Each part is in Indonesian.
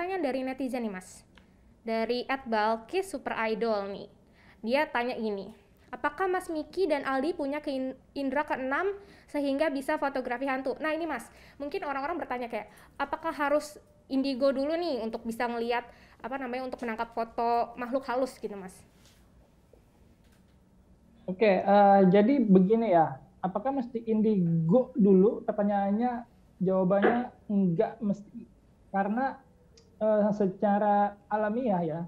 pertanyaan dari netizen nih Mas. Dari @balkis super idol nih. Dia tanya gini, apakah Mas Miki dan Aldi punya indera keenam sehingga bisa fotografi hantu? Nah ini Mas, mungkin orang-orang bertanya kayak, apakah harus indigo dulu nih untuk bisa ngelihat untuk menangkap foto makhluk halus gitu Mas? Oke, jadi begini ya, apakah mesti indigo dulu? Pertanyaannya, jawabannya enggak mesti. Karena secara alamiah ya,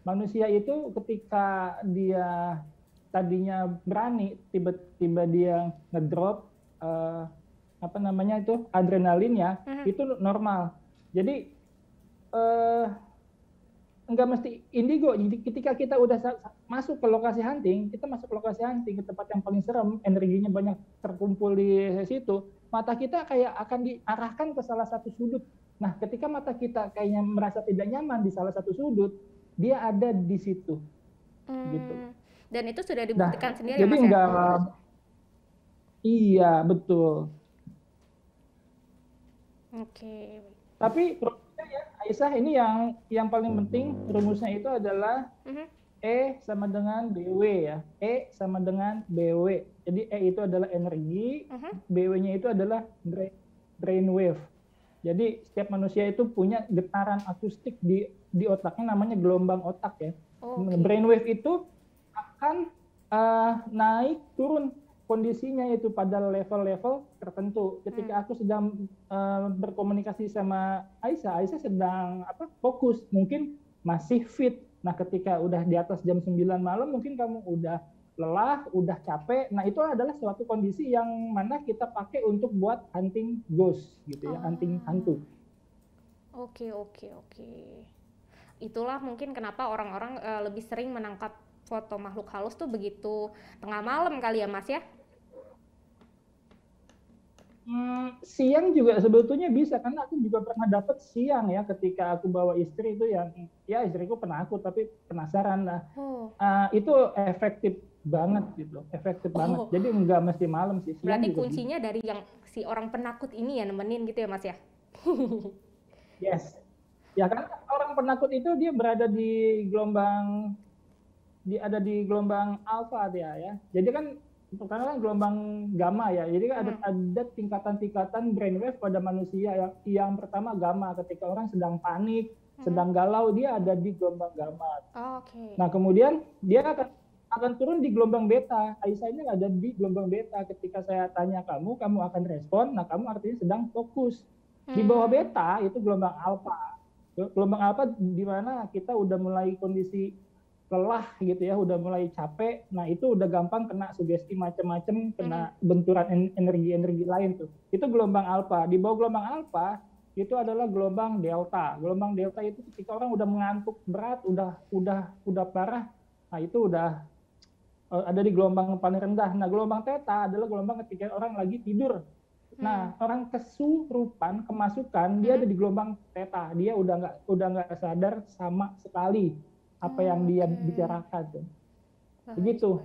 manusia itu ketika dia tadinya berani, tiba-tiba dia ngedrop adrenalinnya, itu normal. Jadi nggak mesti indigo. Jadi ketika kita udah masuk ke lokasi hunting, kita masuk ke lokasi hunting, ke tempat yang paling serem, energinya banyak terkumpul di situ, mata kita kayak akan diarahkan ke salah satu sudut. Nah, ketika mata kita kayaknya merasa tidak nyaman di salah satu sudut, dia ada di situ. Gitu. Dan itu sudah dibuktikan sendiri ya jadi Mas ya? Enggak, iya, betul. Oke. Tapi rumusnya ya, Aisyah, ini yang paling penting, rumusnya itu adalah E sama dengan BW ya. E sama dengan BW. Jadi E itu adalah energi, BW-nya itu adalah brain wave. Jadi setiap manusia itu punya getaran akustik di otaknya, namanya gelombang otak ya. Brain wave itu akan naik turun kondisinya itu pada level-level tertentu. Ketika aku sedang berkomunikasi sama Aisyah sedang fokus, mungkin masih fit. Nah, ketika udah di atas jam 9 malam, mungkin kamu udah lelah, udah capek. Nah, itu adalah suatu kondisi yang mana kita pakai untuk buat hunting ghost gitu ya, hunting hantu. Oke. Itulah mungkin kenapa orang-orang lebih sering menangkap foto makhluk halus tuh begitu tengah malam kali ya Mas ya? Siang juga sebetulnya bisa, karena aku juga pernah dapat siang ya, ketika aku bawa istri itu yang ya istriku penakut tapi penasaran lah. Itu efektif banget gitu, banget. Jadi nggak mesti malam sih, siang berarti juga kuncinya bisa. dari yang si orang penakut ini ya nemenin gitu ya Mas ya? Yes, ya kan orang penakut itu dia berada di gelombang, ada di gelombang alfa dia ya. Jadi kan karena kan gelombang gamma ya. Jadi kan ada tingkatan-tingkatan brainwave pada manusia. Yang pertama gamma, ketika orang sedang panik, sedang galau, dia ada di gelombang gamma. Nah, kemudian dia akan turun di gelombang beta. Aisyah ini ada di gelombang beta. Ketika saya tanya kamu akan respon. Nah, kamu artinya sedang fokus. Di bawah beta itu gelombang alfa. Gelombang alfa di mana kita udah mulai kondisi lelah gitu ya, udah mulai capek. Nah, itu udah gampang kena sugesti macam-macam, kena benturan energi-energi lain tuh. Itu gelombang alfa. Di bawah gelombang alfa itu adalah gelombang delta. Gelombang delta itu ketika orang udah mengantuk berat, udah parah. Nah, itu udah ada di gelombang paling rendah. Nah, gelombang theta adalah gelombang ketika orang lagi tidur. Nah, orang kesurupan, kemasukan, dia ada di gelombang theta. Dia udah nggak sadar sama sekali apa yang dia bicarakan tuh. Begitu.